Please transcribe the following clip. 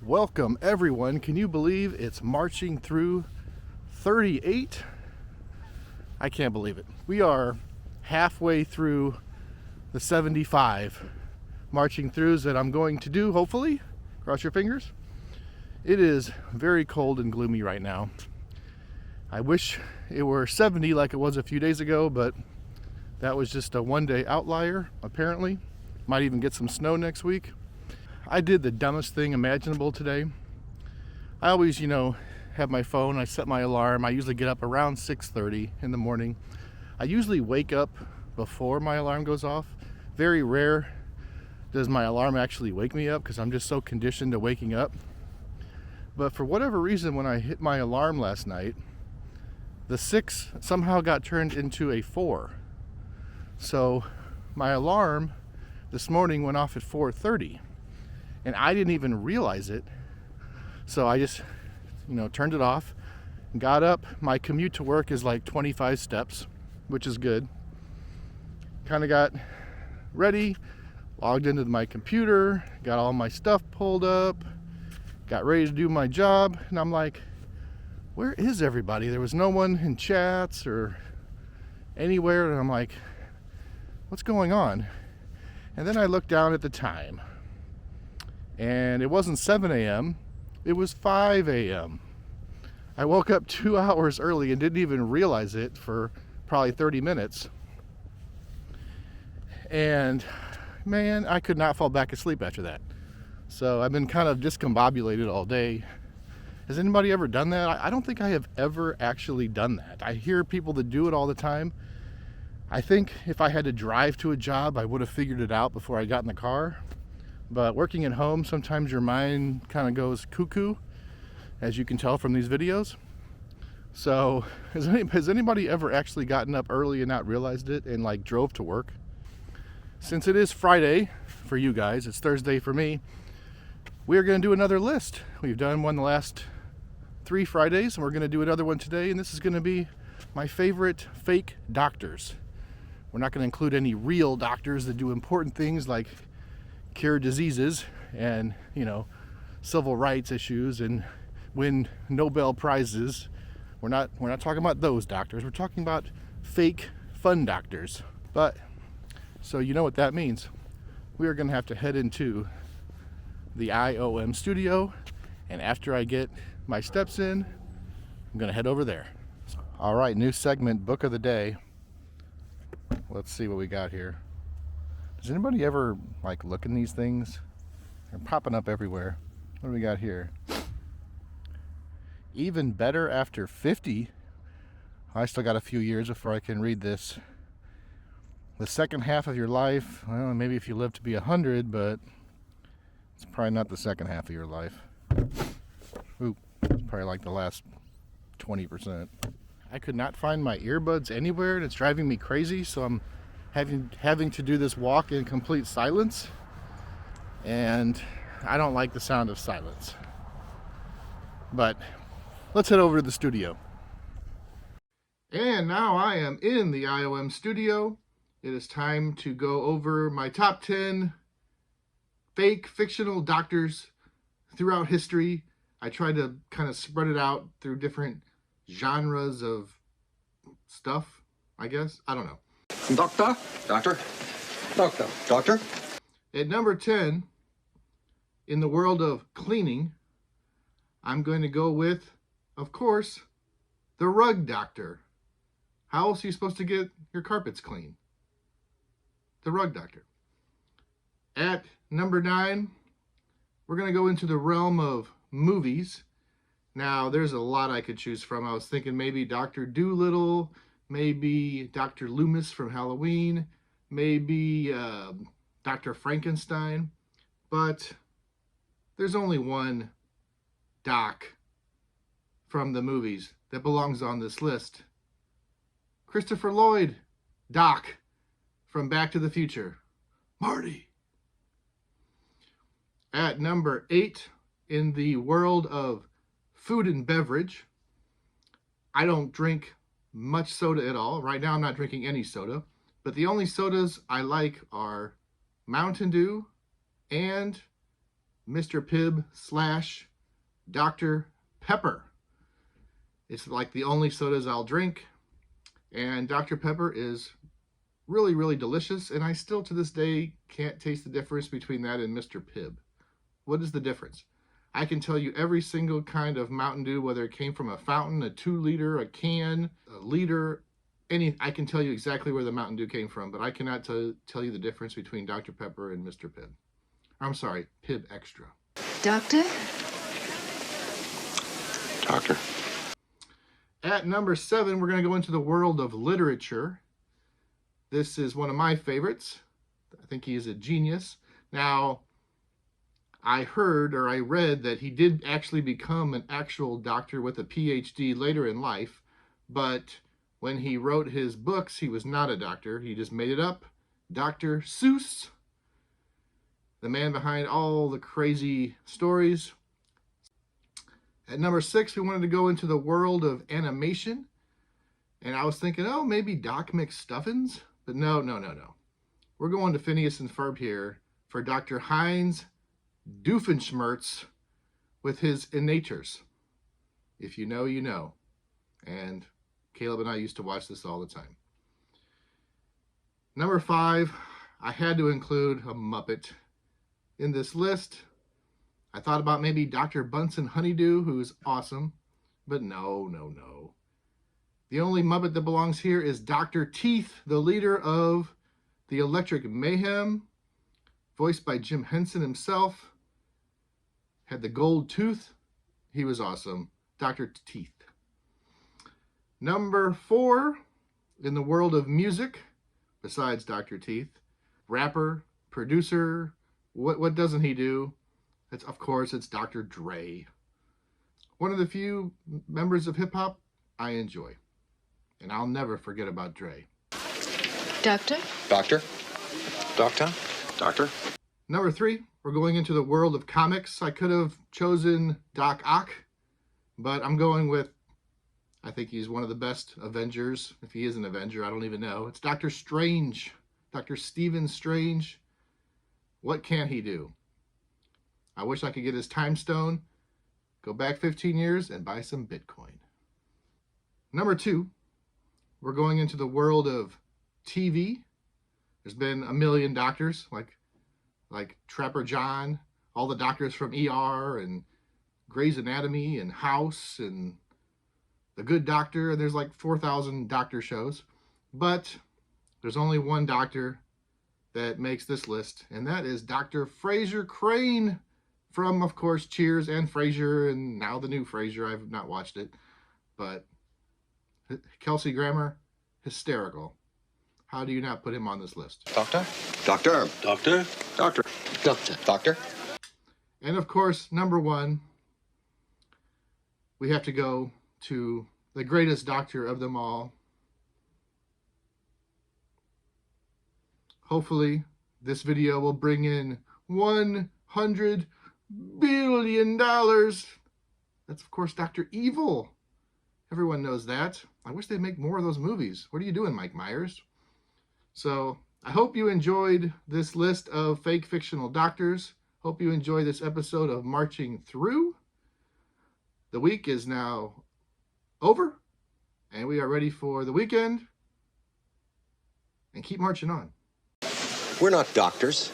Welcome everyone. Can you believe it's marching through 38? I can't believe it. We are halfway through the 75 marching throughs that I'm going to do, hopefully. Cross your fingers. It is very cold and gloomy right now. I wish it were 70 like it was a few days ago, but that was just a one-day outlier, apparently. Might even get some snow next week. I did the dumbest thing imaginable today. I always, have my phone. I set my alarm. I usually get up around 6:30 in the morning. I usually wake up before my alarm goes off. Very rare does my alarm actually wake me up because I'm just so conditioned to waking up. But for whatever reason, when I hit my alarm last night, the 6 somehow got turned into a 4. So my alarm this morning went off at 4:30. And I didn't even realize it. So I just, turned it off, got up. My commute to work is like 25 steps, which is good. Kind of got ready, logged into my computer, got all my stuff pulled up, got ready to do my job. And I'm like, where is everybody? There was no one in chats or anywhere. And I'm like, what's going on? And then I looked down at the time. And it wasn't 7 a.m., it was 5 a.m. I woke up 2 hours early and didn't even realize it for probably 30 minutes. And man, I could not fall back asleep after that. So I've been kind of discombobulated all day. Has anybody ever done that? I don't think I have ever actually done that. I hear people that do it all the time. I think if I had to drive to a job, I would have figured it out before I got in the car. But working at home, sometimes your mind kind of goes cuckoo, as you can tell from these videos. So has anybody ever actually gotten up early and not realized it and drove to work? Since it is Friday for you guys, it's Thursday for me, we are going to do another list. We've done one the last 3 Fridays, and we're going to do another one today, and this is going to be my favorite fake doctors. We're not going to include any real doctors that do important things like cure diseases and civil rights issues and win Nobel prizes. We're not talking about those doctors. We're talking about fake fun doctors. But so you know what that means. We are going to have to head into the IOM studio, and after I get my steps in, I'm going to head over there. All right, new segment, book of the day. Let's see what we got here. Does anybody ever look in these things? They're popping up everywhere. What do we got here? Even better after 50. I still got a few years before I can read this. The second half of your life, well, maybe if you live to be 100, but it's probably not the second half of your life. Ooh, it's probably the last 20%. I could not find my earbuds anywhere, and it's driving me crazy, so I'm having to do this walk in complete silence, and I don't like the sound of silence. But let's head over to the studio. And now I am in the IOM studio. It is time to go over my top 10 fake fictional doctors throughout history. I tried to kind of spread it out through different genres of stuff, I guess. I don't know. Doctor? Doctor? Doctor? Doctor? At number 10, in the world of cleaning, I'm going to go with, of course, the rug doctor. How else are you supposed to get your carpets clean? The rug doctor. At number 9, we're going to go into the realm of movies. Now, there's a lot I could choose from. I was thinking maybe Dr. Dolittle, maybe Dr. Loomis from Halloween, maybe Dr. Frankenstein, but there's only one doc from the movies that belongs on this list. Christopher Lloyd, Doc from Back to the Future. Marty. At number 8, in the world of food and beverage, I don't drink much soda at all. Right now I'm not drinking any soda, but the only sodas I like are Mountain Dew and Mr. Pibb slash Dr. Pepper. It's like the only sodas I'll drink, and Dr. Pepper is really, really delicious, and I still to this day can't taste the difference between that and Mr. Pibb. What is the difference? I can tell you every single kind of Mountain Dew, whether it came from a fountain, a 2-liter, a can, a liter, I can tell you exactly where the Mountain Dew came from, but I cannot tell you the difference between Dr. Pepper and Mr. Pibb. I'm sorry, Pibb Extra. Doctor? Doctor. At number 7, we're going to go into the world of literature. This is one of my favorites. I think he is a genius. Now, I heard or I read that he did actually become an actual doctor with a PhD later in life, but when he wrote his books, he was not a doctor. He just made it up. Dr. Seuss, the man behind all the crazy stories. At number 6, we wanted to go into the world of animation. And I was thinking, oh, maybe Doc McStuffins? But no. We're going to Phineas and Ferb here for Dr. Heinz Doofenshmirtz with his innators. If you know, you know. And Caleb and I used to watch this all the time. Number 5, I had to include a Muppet in this list. I thought about maybe Dr. Bunsen Honeydew, who's awesome, but no. The only Muppet that belongs here is Dr. Teeth, the leader of the Electric Mayhem, voiced by Jim Henson himself. Had the gold tooth. He was awesome. Dr. Teeth. Number 4, in the world of music, besides Dr. Teeth, rapper, producer, what doesn't he do? Of course, it's Dr. Dre. One of the few members of hip-hop I enjoy. And I'll never forget about Dre. Doctor? Doctor. Doctor. Doctor. Number 3, we're going into the world of comics. I could have chosen Doc Ock, but I'm going with, I think he's one of the best Avengers. If he is an Avenger, I don't even know. It's Dr. Strange. Dr. Stephen Strange. What can he do? I wish I could get his time stone, go back 15 years, and buy some Bitcoin. Number 2, we're going into the world of TV. There's been a million doctors, like Trapper John, all the doctors from ER and Grey's Anatomy and House and The Good Doctor, and there's like 4,000 doctor shows. But there's only one doctor that makes this list, and that is Dr. Frasier Crane from, of course, Cheers and Frasier, and now the new Frasier. I've not watched it, but Kelsey Grammer, hysterical. How do you not put him on this list? Doctor. Doctor. Doctor. Doctor. Doctor. Doctor. And of course, number 1, we have to go to the greatest doctor of them all. Hopefully, this video will bring in $100 billion. That's, of course, Dr. Evil. Everyone knows that. I wish they'd make more of those movies. What are you doing, Mike Myers? So, I hope you enjoyed this list of fake fictional doctors. Hope you enjoy this episode of Marching Through. The week is now over, and we are ready for the weekend. And keep marching on. We're not doctors.